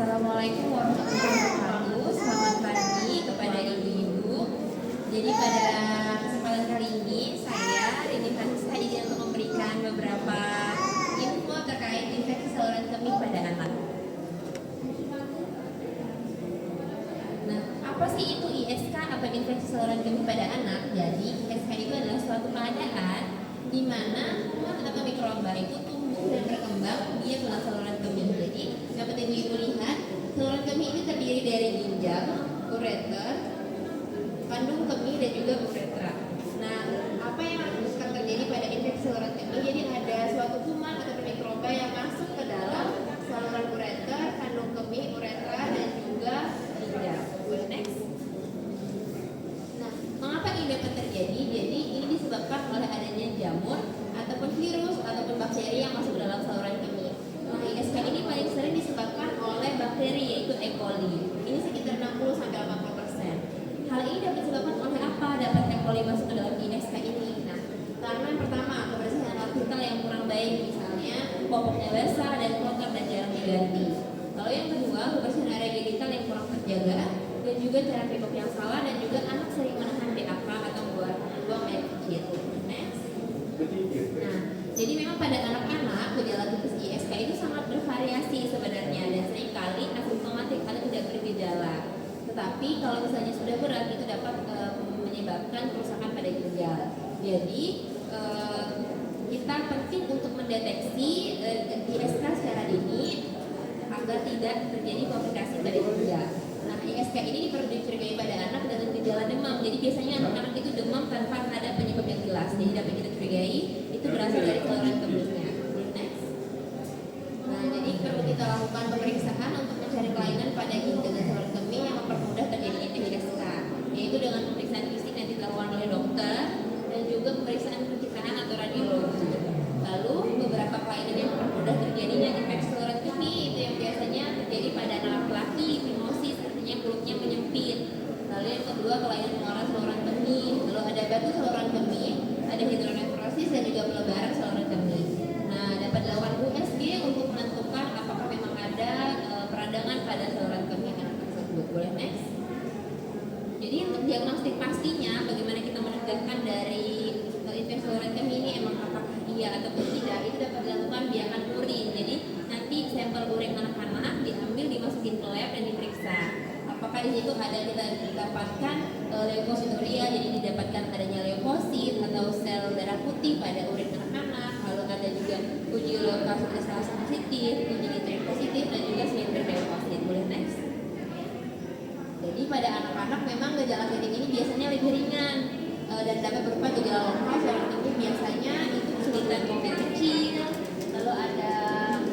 Assalamualaikum warahmatullahi wabarakatuh. Selamat pagi kepada ibu-ibu. Jadi pada kesempatan kali ini saya Rini Vanessa ingin untuk memberikan beberapa info terkait infeksi saluran kemih pada anak. Nah, apa sih itu ISK atau infeksi saluran kemih pada anak? Jadi ISK itu adalah suatu keadaan di mana kuman atau mikroba itu tumbuh dan berkembang di dalam saluran kemih. Jadi dapat ibu-ibu lihat, saluran kemih ini terdiri dari ginjal, ureter, kandung kemih dan juga uretra. Nah, apa yang akan terjadi pada infeksi saluran kemih? Jadi ada suatu kuman atau mikroba yang masuk ke dalam saluran ureter, kandung kemih, uretra dan juga ginjal. Next. Nah, mengapa ini dapat terjadi? Jadi ini disebabkan oleh adanya jamur ataupun virus ataupun bakteri yang masuk ke dalam saluran kemih. Nah, ISK ini paling sering disebabkan oleh bakteri yaitu E. coli. Ini sekitar 60-80%. Hal ini dapat disebabkan oleh apa? Dapat E. coli masuk ke dalam ISK ini. Nah, karena yang pertama kebersihan alat vital yang kurang baik, misalnya popoknya basah dan kotor dan jarang diganti. Lalu yang kedua, kebersihan area genital yang kurang terjaga dan juga cara pipok yang salah dan juga anak sering menahan BAK atau buang air kecil. Next. Nah, jadi memang pada anak-anak gejala tipis ISK itu sangat bervariasi sebenarnya dan seringkali asimptomatik atau tidak bergejala. Tetapi kalau misalnya sudah berat itu dapat menyebabkan kerusakan pada ginjal. Jadi kita penting untuk mendeteksi ISK secara dini agar tidak terjadi komplikasi pada ginjal. Nah, ISK ini dicurigai pada anak dengan gejala demam. Jadi biasanya anak-anak itu demam tanpa ada penyebab yang jelas. Jadi dapat kita curigai itu berasal dari saluran kemihnya. Next. Nah, jadi perlu kita lakukan pemeriksaan untuk mencari kelainan pada ginjal dan saluran kemih yang mempermudah terjadinya ISK, yaitu dengan pemeriksaan fisik yang dilakukan oleh dokter dan juga pemeriksaan pencitraan atau radiologi. Lalu beberapa kelainan yang mempermudah terjadinya infeksi saluran kemih itu yang biasanya terjadi pada anak laki-laki, fimosis, artinya kulitnya menyempit. Lalu yang kedua kelainan pengeluaran saluran kemih. Lalu ada batu saluran kemih, ada hidronefrosis dan juga pelebaran saluran kemih. Nah, dapat dilakukan USG untuk menentukan apakah memang ada peradangan pada saluran kemih anak tersebut. Boleh next? Jadi untuk diagnostik pastinya bagaimana kita menegakkan dari infeksi saluran kemih ini emang apakah iya ataupun tidak, itu dapat dilakukan biakan urin. Jadi nanti sampel urin anak-anak diambil, dimasukin ke lab dan diperiksa apakah di situ ada kita didapatkan leukosituria, jadi didapatkan adanya leukosit atau sel darah putih pada urin anak-anak. Lalu ada juga uji leukositis positif, uji nitrit positif dan juga simetri leukosit. Boleh next? Jadi pada anak-anak memang gejala klinik ini biasanya lebih ringan dan dapat berupa gejala lokal saluran kemih, biasanya itu kesulitan buang air kecil, lalu ada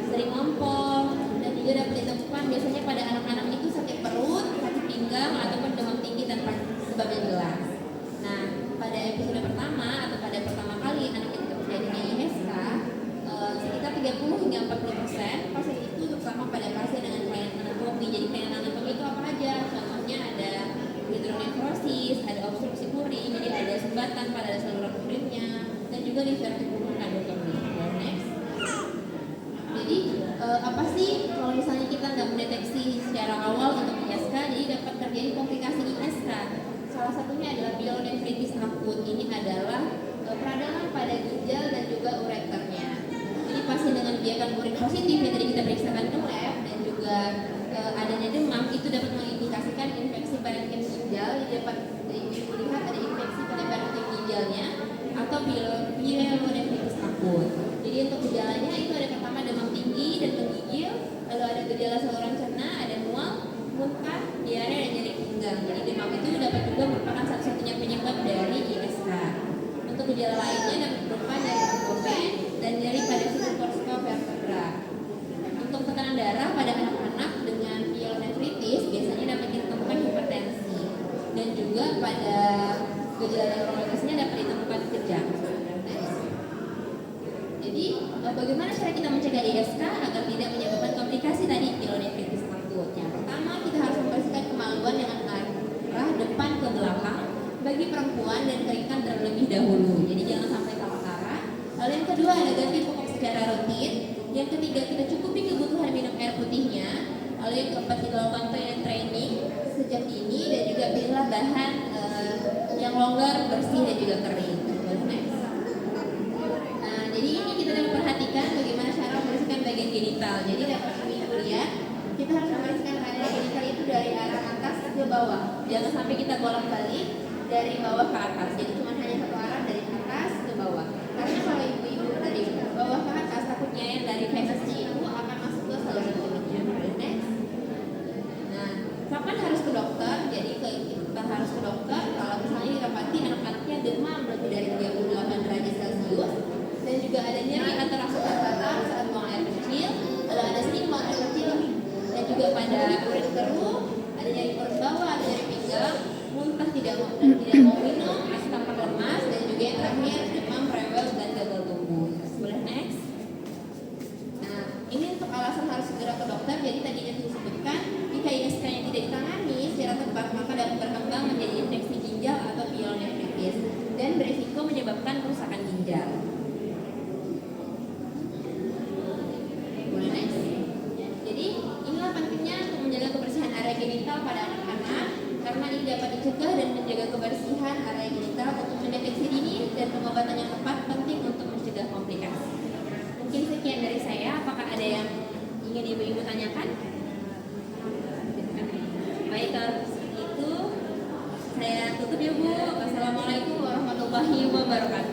sering ngompol dan juga dapat ditemukan biasanya pada anak-anak itu sakit perut, sakit pinggang ataupun demam tinggi tanpa sebab yang jelas. Nah, pada episode pertama atau pada pertama kali anak itu terjadinya ISK, sekitar 30 hingga 40% pasien itu terutama pada pasien dengan kelainan anatomi. Jadi kelainan anatomi itu apa aja? Contohnya ada hidronefrosis, ada obstruksi urin, jadi ada sumbatan pada saluran urinnya dan juga divertikulum kandung kemih. Next. Jadi apa sih kalau misalnya kita nggak mendeteksi secara awal untuk ISK, jadi dapat terjadi komplikasi ISK. Salah satunya adalah pielonefritis akut. Ini adalah peradangan pada ginjal dan juga ureternya. Jadi pasien dengan biakan urin positif yang tadi kita periksakan ke lab dan juga adanya demam itu dapat mengindikasikan infeksi parenkim ginjal. Dapat dilihat ada infeksi pada parenkim ginjalnya atau pielonefritis akut. Jadi untuk gejalanya itu ada pertama demam tinggi dan menggigil, lalu ada gejala saluran cerna, ada mual, muntah, diare dan nyeri pinggang. Jadi demam itu dapat juga merupakan satu-satunya penyebab dari ISK. Untuk gejala lainnya dapat berupa nyeri abdomen dan nyeri pada situs korsika vertebra. Untuk tekanan darah pada anak-anak dengan pielonefritis biasanya dapat ditemukan hipertensi dan juga pada gejala neurologisnya dapat ditemukan kejang. Jadi bagaimana cara kita mencegah ISK agar tidak menyebabkan komplikasi tadi pielonefritis akut? Yang pertama, kita harus membersihkan kemaluan dengan arah depan ke belakang bagi perempuan dan keringkan terlebih dahulu. Jadi jangan sampai salah arah. Lalu yang kedua ada ganti popok secara rutin. Yang ketiga kita cukupi kebutuhan minum air putihnya. Lalu Lalu yang keempat, kita lakukan toilet training sejak dini dan juga pilihlah bahan yang longgar, bersih dan juga kering. Next. Nah, jadi ini kita dapat perhatikan bagaimana cara membersihkan bagian genital. Jadi dapat kami kuliah, kita harus membersihkan area genital itu dari arah atas ke bawah. Jangan sampai kita bolak-balik dari bawah ke atas. Jadi cuma hanya satu arah dari atas ke bawah. Karena kalau ibu-ibu dari bawah ke atas, takutnya yang dari VSC itu akan masuk ke saluran kemihnya. Next. Nah, kapan harus ke dokter? Jadi kita harus ke dokter kalau misalnya didapati anak-anaknya demam lebih dari 38 derajat Celcius dan juga ada nyeri atau rasa gatal saat buang air kecil, kalau ada sering buang air kecil dan juga pada urin keruh, ada nyeri perut bawah, ada nyeri pinggang, muntah tidak mau minum, rasa tampak lemas, dan juga yang terakhir demam, rewel dan gagal tumbuh. Boleh next? Nah, ini untuk alasan harus segera ke dokter. Jadi tadinya disebutkan jika ISK-nya tidak ditangani secara tepat maka dapat berkembang menjadi infeksi ginjal atau pielonefritis dan berisiko menyebabkan kerusakan ginjal. Boleh next? Jadi inilah pentingnya untuk menjaga kebersihan area genital pada anak-anak karena ini dapat dicegah dan menjaga kebersihan area genital untuk mendeteksi dini dan pengobatan yang tepat penting untuk mencegah komplikasi. Mungkin sekian dari saya. Apakah ada yang ingin ibu-ibu tanyakan? Baik, kalau itu saya tutup ya Bu. Wassalamualaikum warahmatullahi wabarakatuh.